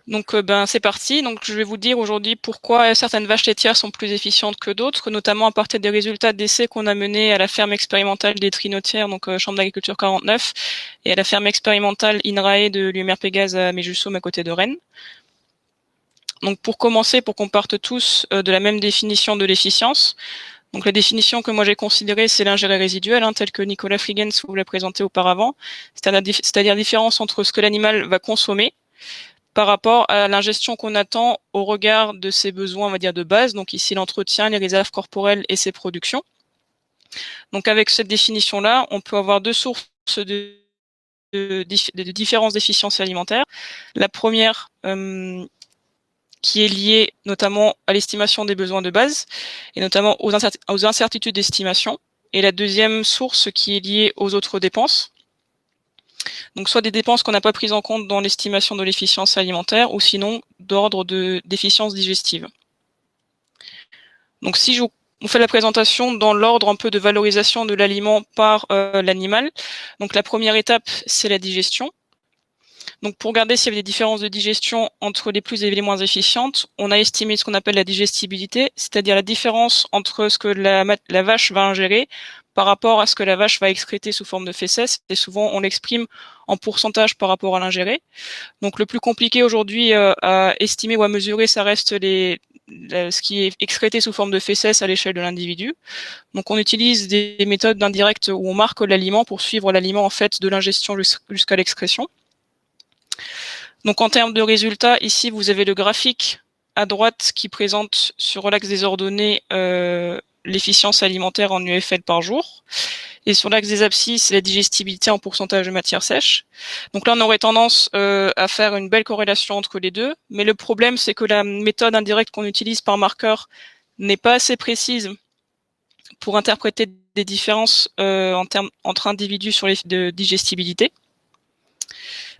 Donc c'est parti. Donc je vais vous dire aujourd'hui pourquoi certaines vaches laitières sont plus efficientes que d'autres, notamment à partir des résultats d'essais qu'on a menés à la ferme expérimentale des Trinotières, donc Chambre d'agriculture 49, et à la ferme expérimentale INRAE de l'UMR Pégase à Méjussoum à côté de Rennes. Donc pour commencer, pour qu'on parte tous de la même définition de l'efficience, donc la définition que moi j'ai considérée, c'est l'ingéré résiduel, telle que Nicolas Frigens vous l'a présenté auparavant, c'est-à-dire la différence entre ce que l'animal va consommer par rapport à l'ingestion qu'on attend au regard de ses besoins, on va dire, de base, donc ici l'entretien, les réserves corporelles et ses productions. Donc avec cette définition-là, on peut avoir deux sources de différence d'efficience alimentaire. La première, qui est liée notamment à l'estimation des besoins de base, et notamment aux incertitudes d'estimation. Et la deuxième source qui est liée aux autres dépenses. Donc soit des dépenses qu'on n'a pas prises en compte dans l'estimation de l'efficience alimentaire, ou sinon d'ordre d'efficience digestive. Donc si on fait la présentation dans l'ordre un peu de valorisation de l'aliment par l'animal, donc la première étape, c'est la digestion. Donc pour regarder s'il y avait des différences de digestion entre les plus et les moins efficientes, on a estimé ce qu'on appelle la digestibilité, c'est-à-dire la différence entre ce que la vache va ingérer par rapport à ce que la vache va excréter sous forme de fesses, et souvent on l'exprime en pourcentage par rapport à l'ingéré. Donc le plus compliqué aujourd'hui à estimer ou à mesurer, ça reste ce qui est excrété sous forme de fesses à l'échelle de l'individu. Donc on utilise des méthodes d'indirect où on marque l'aliment pour suivre l'aliment en fait de l'ingestion jusqu'à l'excrétion. Donc en termes de résultats, ici vous avez le graphique à droite qui présente sur l'axe des ordonnées l'efficience alimentaire en UFL par jour. Et sur l'axe des abscisses, la digestibilité en pourcentage de matière sèche. Donc là, on aurait tendance à faire une belle corrélation entre les deux. Mais le problème, c'est que la méthode indirecte qu'on utilise par marqueur n'est pas assez précise pour interpréter des différences entre individus sur les de digestibilité.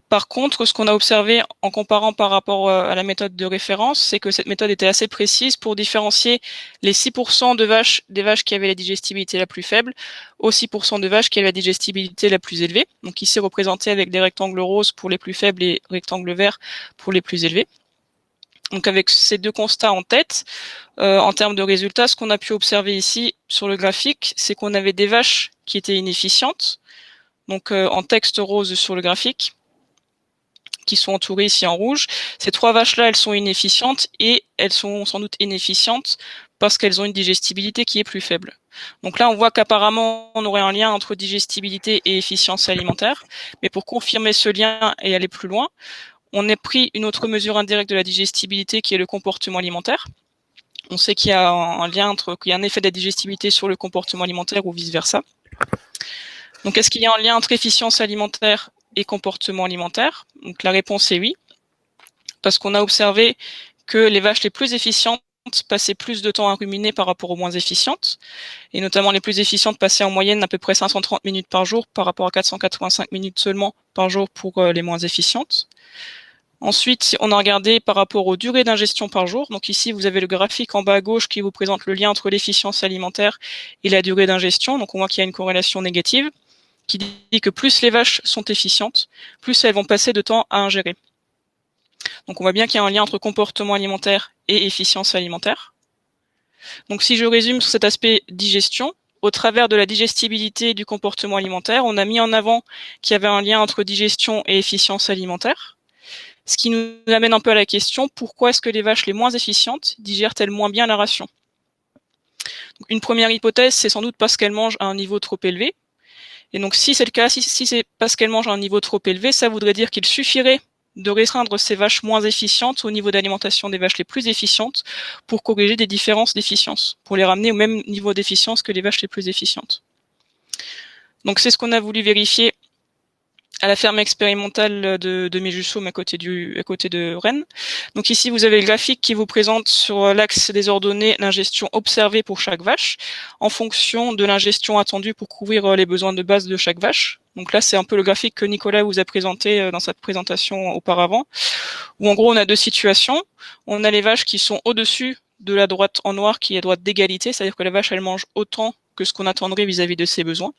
Par contre, ce qu'on a observé en comparant par rapport à la méthode de référence, c'est que cette méthode était assez précise pour différencier les 6% des vaches qui avaient la digestibilité la plus faible aux 6% de vaches qui avaient la digestibilité la plus élevée. Donc ici représenté avec des rectangles roses pour les plus faibles et rectangles verts pour les plus élevés. Donc avec ces deux constats en tête, en termes de résultats, ce qu'on a pu observer ici sur le graphique, c'est qu'on avait des vaches qui étaient inefficientes, donc en texte rose sur le graphique, qui sont entourées ici en rouge. Ces trois vaches-là, elles sont inefficientes et elles sont sans doute inefficientes parce qu'elles ont une digestibilité qui est plus faible. Donc là, on voit qu'apparemment, on aurait un lien entre digestibilité et efficience alimentaire. Mais pour confirmer ce lien et aller plus loin, on a pris une autre mesure indirecte de la digestibilité qui est le comportement alimentaire. On sait qu'il y a un lien qu'il y a un effet de la digestibilité sur le comportement alimentaire ou vice-versa. Donc, est-ce qu'il y a un lien entre efficience alimentaire et comportement alimentaire? Donc la réponse est oui, parce qu'on a observé que les vaches les plus efficientes passaient plus de temps à ruminer par rapport aux moins efficientes, et notamment les plus efficientes passaient en moyenne à peu près 530 minutes par jour par rapport à 485 minutes seulement par jour pour les moins efficientes. Ensuite, on a regardé par rapport aux durées d'ingestion par jour. Donc ici, vous avez le graphique en bas à gauche qui vous présente le lien entre l'efficience alimentaire et la durée d'ingestion. Donc on voit qu'il y a une corrélation négative qui dit que plus les vaches sont efficientes, plus elles vont passer de temps à ingérer. Donc on voit bien qu'il y a un lien entre comportement alimentaire et efficience alimentaire. Donc si je résume sur cet aspect digestion, au travers de la digestibilité du comportement alimentaire, on a mis en avant qu'il y avait un lien entre digestion et efficience alimentaire. Ce qui nous amène un peu à la question, pourquoi est-ce que les vaches les moins efficientes digèrent-elles moins bien la ration? Une première hypothèse, c'est sans doute parce qu'elles mangent à un niveau trop élevé. Et donc si c'est le cas, si c'est parce qu'elles mangent à un niveau trop élevé, ça voudrait dire qu'il suffirait de restreindre ces vaches moins efficientes au niveau d'alimentation des vaches les plus efficientes pour corriger des différences d'efficience, pour les ramener au même niveau d'efficience que les vaches les plus efficientes. Donc c'est ce qu'on a voulu vérifier à la ferme expérimentale de Méjussoum à côté de Rennes. Donc ici, vous avez le graphique qui vous présente sur l'axe des ordonnées l'ingestion observée pour chaque vache en fonction de l'ingestion attendue pour couvrir les besoins de base de chaque vache. Donc là, c'est un peu le graphique que Nicolas vous a présenté dans sa présentation auparavant, où en gros, on a deux situations. On a les vaches qui sont au-dessus de la droite en noir, qui est la droite d'égalité, c'est-à-dire que la vache, elle mange autant que ce qu'on attendrait vis-à-vis de ses besoins.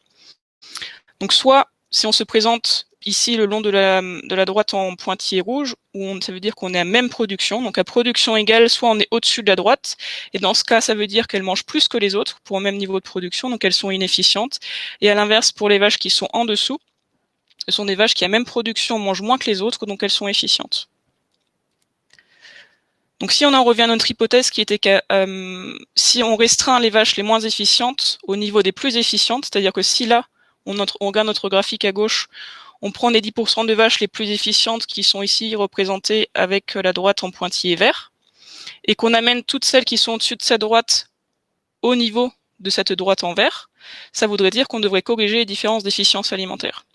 Donc soit, si on se présente ici le long de la droite en pointillé rouge, où ça veut dire qu'on est à même production. Donc à production égale, soit on est au-dessus de la droite, et dans ce cas, ça veut dire qu'elles mangent plus que les autres pour un même niveau de production, donc elles sont inefficientes. Et à l'inverse, pour les vaches qui sont en dessous, ce sont des vaches qui à même production mangent moins que les autres, donc elles sont efficientes. Donc si on en revient à notre hypothèse qui était que si on restreint les vaches les moins efficientes au niveau des plus efficientes, c'est-à-dire que si là, on regarde notre graphique à gauche, on prend les 10% de vaches les plus efficientes qui sont ici représentées avec la droite en pointillé vert, et qu'on amène toutes celles qui sont au-dessus de cette droite au niveau de cette droite en vert, ça voudrait dire qu'on devrait corriger les différences d'efficience alimentaire.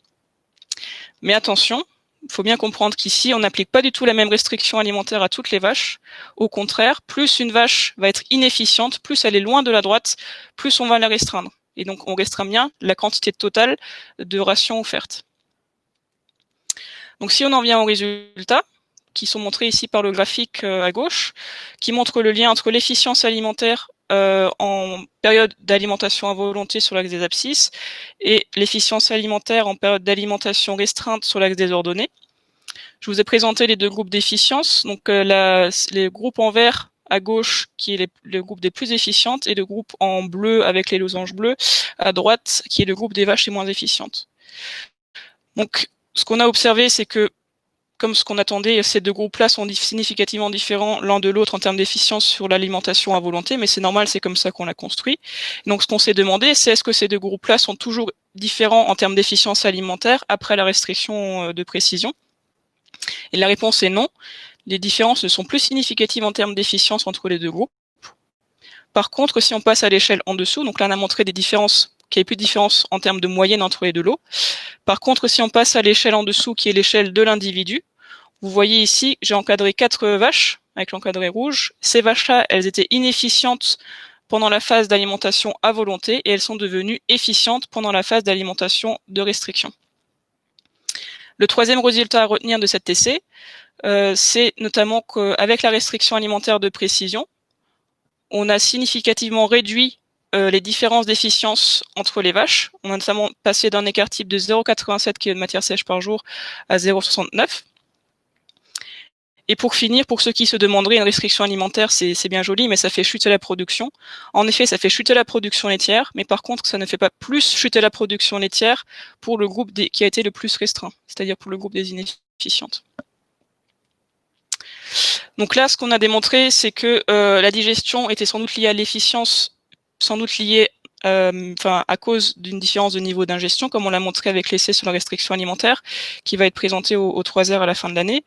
Mais attention, il faut bien comprendre qu'ici, on n'applique pas du tout la même restriction alimentaire à toutes les vaches. Au contraire, plus une vache va être inefficiente, plus elle est loin de la droite, plus on va la restreindre. Et donc, on restreint bien la quantité totale de rations offertes. Donc, si on en vient aux résultats, qui sont montrés ici par le graphique à gauche, qui montre le lien entre l'efficience alimentaire en période d'alimentation à volonté sur l'axe des abscisses et l'efficience alimentaire en période d'alimentation restreinte sur l'axe des ordonnées. Je vous ai présenté les deux groupes d'efficience, donc les groupes en vert à gauche qui est le groupe des plus efficientes et le groupe en bleu avec les losanges bleus à droite qui est le groupe des vaches les moins efficientes. Donc ce qu'on a observé, c'est que comme ce qu'on attendait, ces deux groupes-là sont significativement différents l'un de l'autre en termes d'efficience sur l'alimentation à volonté, mais c'est normal, c'est comme ça qu'on l'a construit. Donc ce qu'on s'est demandé, c'est est-ce que ces deux groupes-là sont toujours différents en termes d'efficience alimentaire après la restriction de précision? Et la réponse est non. Les différences ne sont plus significatives en termes d'efficience entre les deux groupes. Par contre, si on passe à l'échelle en dessous, donc là on a montré des différences, qu'il n'y ait plus de différence en termes de moyenne entre les deux lots. Par contre, si on passe à l'échelle en dessous, qui est l'échelle de l'individu, vous voyez ici, j'ai encadré 4 vaches avec l'encadré rouge. Ces vaches-là, elles étaient inefficientes pendant la phase d'alimentation à volonté et elles sont devenues efficientes pendant la phase d'alimentation de restriction. Le troisième résultat à retenir de cette essai, c'est notamment qu'avec la restriction alimentaire de précision, on a significativement réduit les différences d'efficience entre les vaches. On a notamment passé d'un écart type de 0,87 kg de matière sèche par jour à 0,69. Et pour finir, pour ceux qui se demanderaient, une restriction alimentaire, c'est bien joli, mais ça fait chuter la production. En effet, ça fait chuter la production laitière, mais par contre, ça ne fait pas plus chuter la production laitière pour le groupe qui a été le plus restreint, c'est-à-dire pour le groupe des inefficientes. Donc là, ce qu'on a démontré, c'est que la digestion était sans doute liée à l'efficience, sans doute liée à cause d'une différence de niveau d'ingestion, comme on l'a montré avec l'essai sur la restriction alimentaire, qui va être présenté aux 3 heures à la fin de l'année.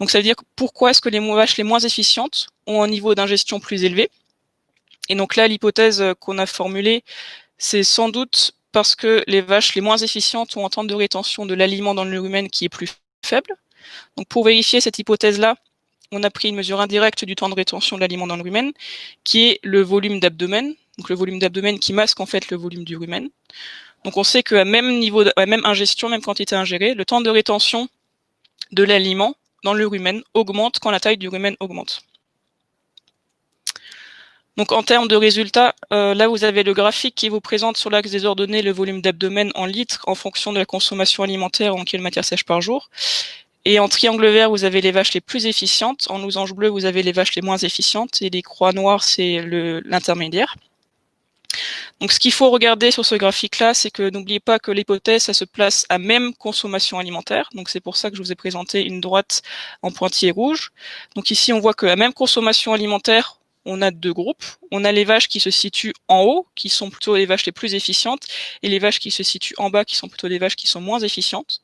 Donc ça veut dire pourquoi est-ce que les vaches les moins efficientes ont un niveau d'ingestion plus élevé. Et donc là, l'hypothèse qu'on a formulée, c'est sans doute parce que les vaches les moins efficientes ont un temps de rétention de l'aliment dans le lumen qui est plus faible. Donc pour vérifier cette hypothèse-là, on a pris une mesure indirecte du temps de rétention de l'aliment dans le rumen, qui est le volume d'abdomen, donc le volume d'abdomen qui masque en fait le volume du rumen. Donc on sait qu'à même niveau, à même ingestion, même quantité ingérée, le temps de rétention de l'aliment dans le rumen augmente quand la taille du rumen augmente. Donc en termes de résultats, là vous avez le graphique qui vous présente sur l'axe des ordonnées le volume d'abdomen en litres en fonction de la consommation alimentaire en kg de matière sèche par jour. Et en triangle vert, vous avez les vaches les plus efficientes. En losange bleu, vous avez les vaches les moins efficientes. Et les croix noires, c'est l'intermédiaire. Donc ce qu'il faut regarder sur ce graphique-là, c'est que n'oubliez pas que l'hypothèse, ça se place à même consommation alimentaire. Donc c'est pour ça que je vous ai présenté une droite en pointillé rouge. Donc ici, on voit qu'à même consommation alimentaire, on a deux groupes. On a les vaches qui se situent en haut, qui sont plutôt les vaches les plus efficientes, et les vaches qui se situent en bas, qui sont plutôt les vaches qui sont moins efficientes.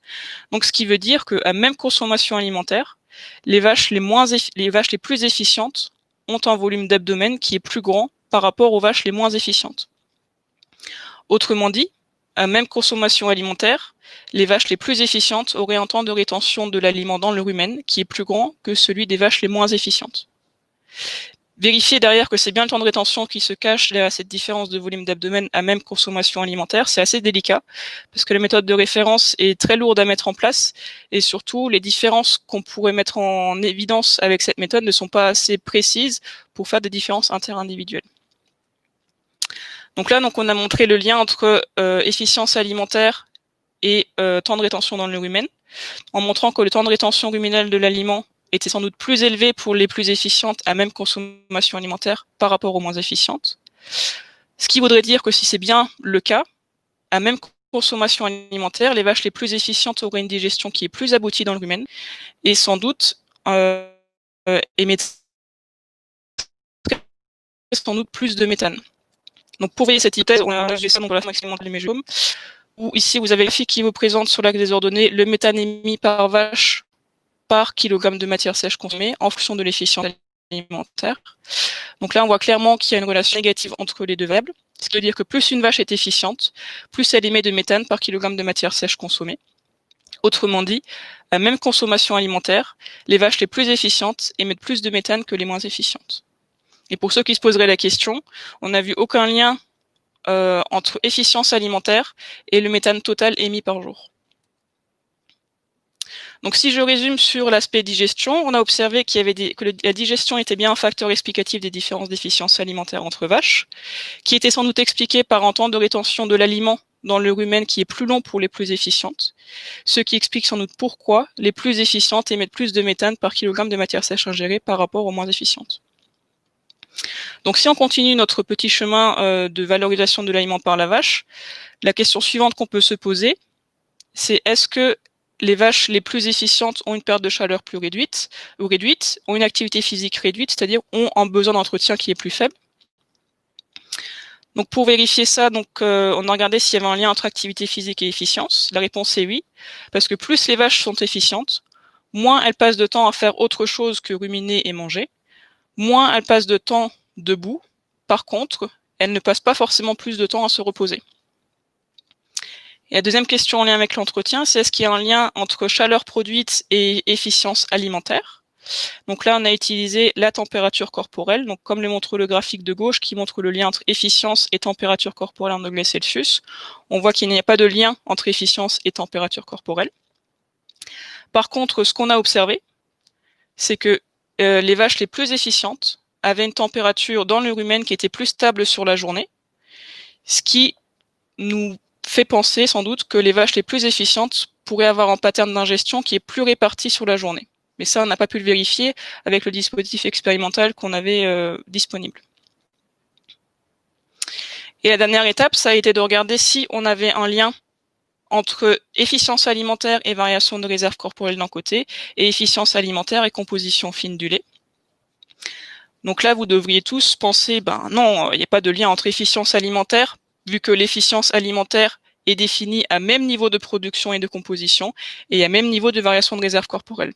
Donc, ce qui veut dire qu'à même consommation alimentaire, les vaches les plus efficientes ont un volume d'abdomen qui est plus grand par rapport aux vaches les moins efficientes. Autrement dit, à même consommation alimentaire, les vaches les plus efficientes auraient un temps de rétention de l'aliment dans le rumen qui est plus grand que celui des vaches les moins efficientes. Vérifier derrière que c'est bien le temps de rétention qui se cache derrière cette différence de volume d'abdomen à même consommation alimentaire, c'est assez délicat, parce que la méthode de référence est très lourde à mettre en place, et surtout, les différences qu'on pourrait mettre en évidence avec cette méthode ne sont pas assez précises pour faire des différences interindividuelles. Donc là, on a montré le lien entre efficience alimentaire et temps de rétention dans le rumen, en montrant que le temps de rétention ruminal de l'aliment était sans doute plus élevé pour les plus efficientes à même consommation alimentaire par rapport aux moins efficientes. Ce qui voudrait dire que si c'est bien le cas, à même consommation alimentaire, les vaches les plus efficientes auraient une digestion qui est plus aboutie dans le rumen et sans doute émettraient sans doute plus de méthane. Donc pour vérifier cette hypothèse, on a rajouté ça dans la maximum de l'hémégiome, où ici vous avez le graphique qui vous présente sur l'axe des ordonnées le méthane émis par vache par kilogramme de matière sèche consommée en fonction de l'efficience alimentaire. Donc là, on voit clairement qu'il y a une relation négative entre les deux variables, ce qui veut dire que plus une vache est efficiente, plus elle émet de méthane par kilogramme de matière sèche consommée. Autrement dit, à même consommation alimentaire, les vaches les plus efficientes émettent plus de méthane que les moins efficientes. Et pour ceux qui se poseraient la question, on n'a vu aucun lien entre efficience alimentaire et le méthane total émis par jour. Donc si je résume sur l'aspect digestion, on a observé qu'il y avait que la digestion était bien un facteur explicatif des différences d'efficience alimentaire entre vaches, qui était sans doute expliqué par un temps de rétention de l'aliment dans le rumen qui est plus long pour les plus efficientes, ce qui explique sans doute pourquoi les plus efficientes émettent plus de méthane par kilogramme de matière sèche ingérée par rapport aux moins efficientes. Donc si on continue notre petit chemin de valorisation de l'aliment par la vache, la question suivante qu'on peut se poser, c'est est-ce que les vaches les plus efficientes ont une perte de chaleur plus réduite, ont une activité physique réduite, c'est-à-dire ont un besoin d'entretien qui est plus faible. Donc pour vérifier ça, on a regardé s'il y avait un lien entre activité physique et efficience. La réponse est oui, parce que plus les vaches sont efficientes, moins elles passent de temps à faire autre chose que ruminer et manger, moins elles passent de temps debout. Par contre, elles ne passent pas forcément plus de temps à se reposer. Et la deuxième question en lien avec l'entretien, c'est est-ce qu'il y a un lien entre chaleur produite et efficience alimentaire? Donc là, on a utilisé la température corporelle, donc comme le montre le graphique de gauche qui montre le lien entre efficience et température corporelle en degrés Celsius. On voit qu'il n'y a pas de lien entre efficience et température corporelle. Par contre, ce qu'on a observé, c'est que les vaches les plus efficientes avaient une température dans le rumen qui était plus stable sur la journée, ce qui nous fait penser sans doute que les vaches les plus efficientes pourraient avoir un pattern d'ingestion qui est plus réparti sur la journée. Mais ça, on n'a pas pu le vérifier avec le dispositif expérimental qu'on avait disponible. Et la dernière étape, ça a été de regarder si on avait un lien entre efficience alimentaire et variation de réserve corporelle d'un côté, et efficience alimentaire et composition fine du lait. Donc là, vous devriez tous penser, non, il n'y a pas de lien entre efficience alimentaire, vu que l'efficience alimentaire est définie à même niveau de production et de composition, et à même niveau de variation de réserve corporelle.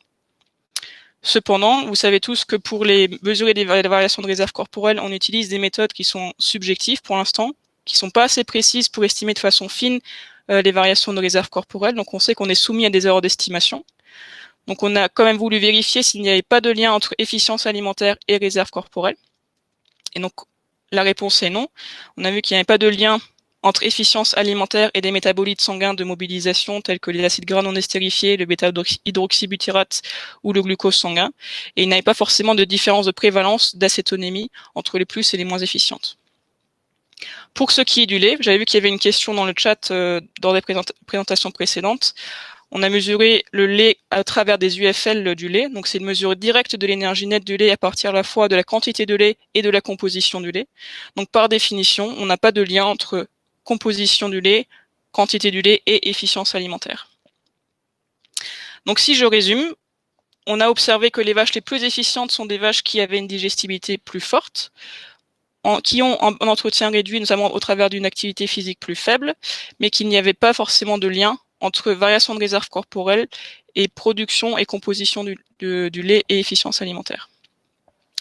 Cependant, vous savez tous que pour mesurer les variations de réserve corporelle, on utilise des méthodes qui sont subjectives pour l'instant, qui sont pas assez précises pour estimer de façon fine les variations de réserve corporelle. Donc on sait qu'on est soumis à des erreurs d'estimation. Donc on a quand même voulu vérifier s'il n'y avait pas de lien entre efficience alimentaire et réserve corporelle. Et donc la réponse est non. On a vu qu'il n'y avait pas de lien entre efficience alimentaire et des métabolites sanguins de mobilisation tels que les acides gras non estérifiés, le bêta-hydroxybutyrate ou le glucose sanguin. Et il n'y avait pas forcément de différence de prévalence d'acétonémie entre les plus et les moins efficientes. Pour ce qui est du lait, j'avais vu qu'il y avait une question dans le chat dans les présentations précédentes. On a mesuré le lait à travers des UFL du lait. Donc c'est une mesure directe de l'énergie nette du lait à partir à la fois de la quantité de lait et de la composition du lait. Donc par définition, on n'a pas de lien entre composition du lait, quantité du lait et efficience alimentaire. Donc si je résume, on a observé que les vaches les plus efficientes sont des vaches qui avaient une digestibilité plus forte, qui ont un entretien réduit, notamment au travers d'une activité physique plus faible, mais qu'il n'y avait pas forcément de lien entre variation de réserve corporelle et production et composition du lait et efficience alimentaire.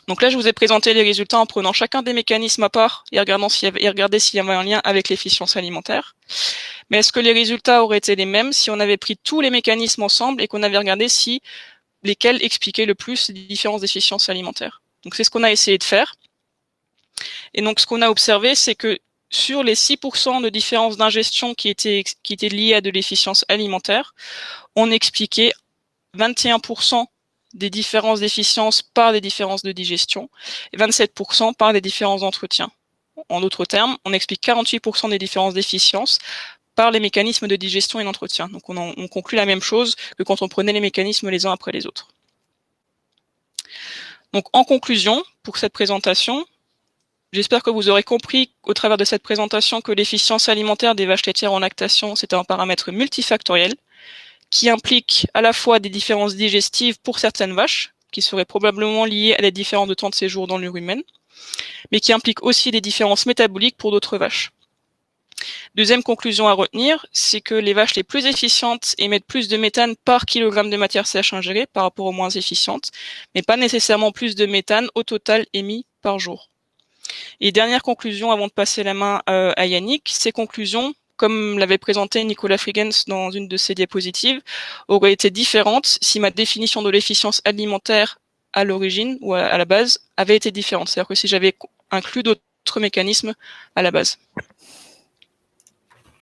Donc là, je vous ai présenté les résultats en prenant chacun des mécanismes à part et regardant s'il y avait un lien avec l'efficience alimentaire. Mais est-ce que les résultats auraient été les mêmes si on avait pris tous les mécanismes ensemble et qu'on avait regardé si lesquels expliquaient le plus les différences d'efficience alimentaire? Donc c'est ce qu'on a essayé de faire. Et donc ce qu'on a observé, c'est que sur les 6% de différence d'ingestion qui étaient liées à de l'efficience alimentaire, on expliquait 21% des différences d'efficience par des différences de digestion et 27% par des différences d'entretien. En d'autres termes, on explique 48% des différences d'efficience par les mécanismes de digestion et d'entretien. Donc on conclut la même chose que quand on prenait les mécanismes les uns après les autres. Donc en conclusion, pour cette présentation, j'espère que vous aurez compris au travers de cette présentation que l'efficience alimentaire des vaches laitières en lactation, c'est un paramètre multifactoriel qui implique à la fois des différences digestives pour certaines vaches, qui seraient probablement liées à des différences de temps de séjour dans l'urine humaine, mais qui implique aussi des différences métaboliques pour d'autres vaches. Deuxième conclusion à retenir, c'est que les vaches les plus efficientes émettent plus de méthane par kilogramme de matière sèche ingérée par rapport aux moins efficientes, mais pas nécessairement plus de méthane au total émis par jour. Et dernière conclusion avant de passer la main à Yannick, ces conclusions, comme l'avait présenté Nicolas Frigens dans une de ses diapositives, auraient été différentes si ma définition de l'efficience alimentaire à l'origine ou à la base avait été différente. C'est-à-dire que si j'avais inclus d'autres mécanismes à la base.